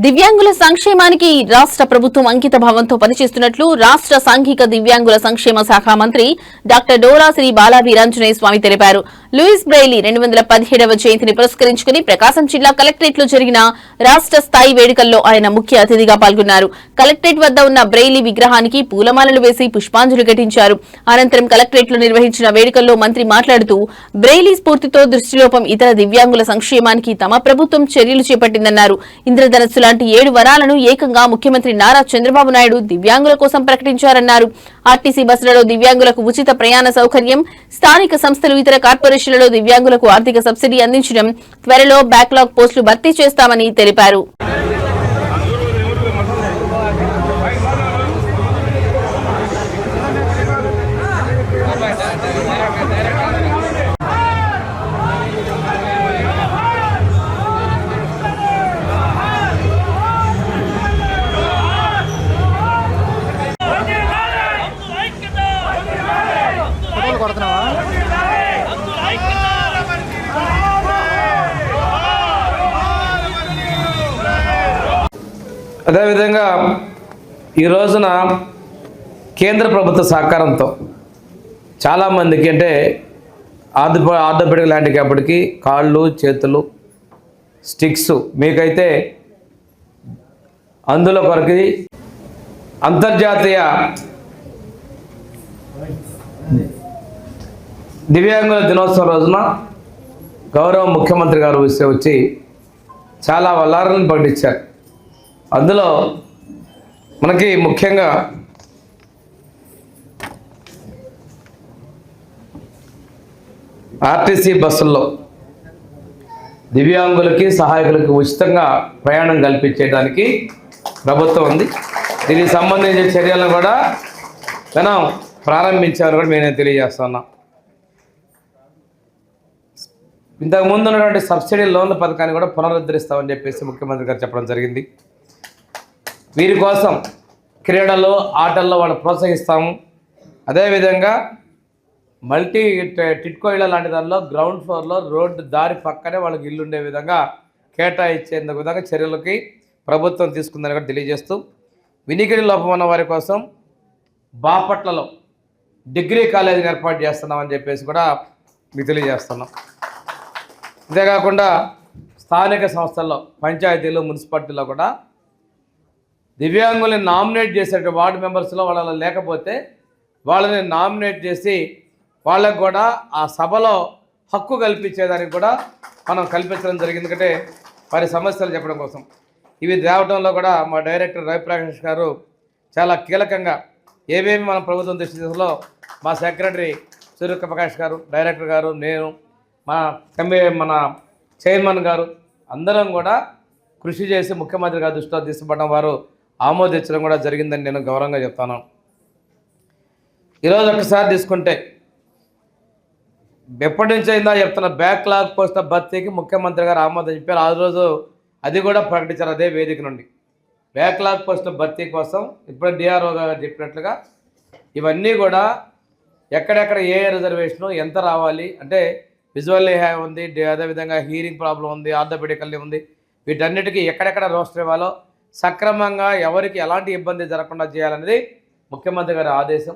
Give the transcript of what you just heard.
దివ్యాంగుల సంక్షేమానికి రాష్ట్ర ప్రభుత్వం అంకిత భావంతో పనిచేస్తున్నట్లు రాష్ట్ర సాంఘిక దివ్యాంగుల సంక్షేమ శాఖ మంత్రి డాక్టర్ డోలా శ్రీ బాలా వీరాంజనేయ స్వామి తెలిపారు. లూయిస్ బ్రెయిలీ 217వ జయంతిని పురస్కరించుకుని ప్రకాశం జిల్లా కలెక్టరేట్ లో జరిగిన రాష్ట్ర స్థాయి వేడుకల్లో ఆయన ముఖ్య అతిథిగా పాల్గొన్నారు. కలెక్టరేట్ వద్ద ఉన్న బ్రెయిలీ విగ్రహానికి పూలమాలలు వేసి పుష్పాంజలి ఘటించారు. అనంతరం కలెక్టరేట్ లో నిర్వహించిన వేడుకల్లో మంత్రి మాట్లాడుతూ బ్రెయిలీ స్ఫూర్తితో దృష్టిలోపం ఇతర దివ్యాంగుల సంక్షేమానికి తమ ప్రభుత్వం చర్యలు చేపట్టిందన్నారు. ఇంద్రధనస్సు లాంటి 7 వరాలను ఏకంగా ముఖ్యమంత్రి నారా చంద్రబాబు నాయుడు దివ్యాంగుల కోసం ప్రకటించారన్నారు. ఆర్టీసీ బస్సులలో దివ్యాంగులకు ఉచిత ప్రయాణ సౌకర్యం, స్థానిక సంస్థలు ఇతర కార్పొరేషన్లలో దివ్యాంగులకు ఆర్థిక సబ్సిడీ అందించడం, త్వరలో బ్యాక్లాగ్ పోస్టులు భర్తీ చేస్తామని తెలిపారు. అదేవిధంగా ఈ రోజున కేంద్ర ప్రభుత్వ సహకారంతో చాలామందికి అంటే ఆర్థోపెడిక్ హ్యాండిక్యాప్డ్కి కాళ్ళు చేతులు స్టిక్స్, మీకైతే అందులో కొరకు అంతర్జాతీయ దివ్యాంగుల దినోత్సవం రోజున గౌరవ ముఖ్యమంత్రి గారు వచ్చి చాలా వల్లారాలను ప్రకటించారు. అందులో మనకి ముఖ్యంగా ఆర్టీసీ బస్సుల్లో దివ్యాంగులకి సహాయకులకి ఉచితంగా ప్రయాణం కల్పించేయడానికి ప్రభుత్వం ఉంది. దీనికి సంబంధించిన చర్యలను కూడా మనం ప్రారంభించామని కూడా నేను తెలియజేస్తున్నా. ఇంతకుముందు ఉన్నటువంటి సబ్సిడీ లోన్ల పథకాన్ని కూడా పునరుద్ధరిస్తామని చెప్పేసి ముఖ్యమంత్రి గారు చెప్పడం జరిగింది. వీరి కోసం క్రీడల్లో ఆటల్లో వాళ్ళు ప్రోత్సహిస్తాము. అదేవిధంగా మల్టీ టిట్కో ఇళ్ళ లాంటి దానిలో గ్రౌండ్ ఫ్లోర్లో రోడ్డు దారి పక్కనే వాళ్ళకి ఇల్లు ఉండే విధంగా కేటాయించేందుకు విధంగా చర్యలకి ప్రభుత్వం తీసుకుందని కూడా తెలియజేస్తూ, వినికిడి లోపం ఉన్న వారి కోసం బాపట్లలో డిగ్రీ కాలేజీని ఏర్పాటు చేస్తున్నామని చెప్పేసి కూడా మీకు తెలియజేస్తున్నాం. అంతేకాకుండా స్థానిక సంస్థల్లో పంచాయతీలు మున్సిపాలిటీలో కూడా దివ్యాంగుల్ని నామినేట్ చేసే వార్డు మెంబర్స్లో వాళ్ళ లేకపోతే వాళ్ళని నామినేట్ చేసి వాళ్ళకు కూడా ఆ సభలో హక్కు కల్పించేదానికి కూడా మనం కల్పించడం జరిగింది. ఎందుకంటే వారి సమస్యలు చెప్పడం కోసం ఇవి తేవడంలో కూడా మా డైరెక్టర్ రవిప్రకాష్ గారు చాలా కీలకంగా ఏమేమి మన ప్రభుత్వం దృష్టిలో మా సెక్రటరీ సూర్యప్రకాష్ గారు, డైరెక్టర్ గారు, నేను, మన చైర్మన్ గారు అందరం కూడా కృషి చేసి ముఖ్యమంత్రి గారు దృష్టిలో తీసుకోవడం వారు ఆమోదించడం కూడా జరిగిందని నేను గౌరవంగా చెప్తాను. ఈరోజు ఒకసారి తీసుకుంటే ఎప్పటి నుంచి అయిందా చెప్తున్న బ్యాక్లాగ్ పోస్టుల భర్తీకి ముఖ్యమంత్రి గారు ఆమోదం చెప్పారు. ఆ రోజు అది కూడా ప్రకటించారు అదే వేదిక నుండి. బ్యాక్లాగ్ పోస్టుల భర్తీ కోసం ఇప్పుడు డిఆర్ఓ గారు చెప్పినట్లుగా ఇవన్నీ కూడా ఎక్కడెక్కడ ఏ రిజర్వేషను ఎంత రావాలి అంటే విజువల్ ఉంది, అదేవిధంగా హీరింగ్ ప్రాబ్లం ఉంది, ఆర్థోపెడికల్ ఉంది, వీటన్నిటికీ ఎక్కడెక్కడ రోస్టర్ ఇవ్వాలో సక్రమంగా ఎవరికి ఎలాంటి ఇబ్బంది జరగకుండా చేయాలనేది ముఖ్యమంత్రి గారి ఆదేశం.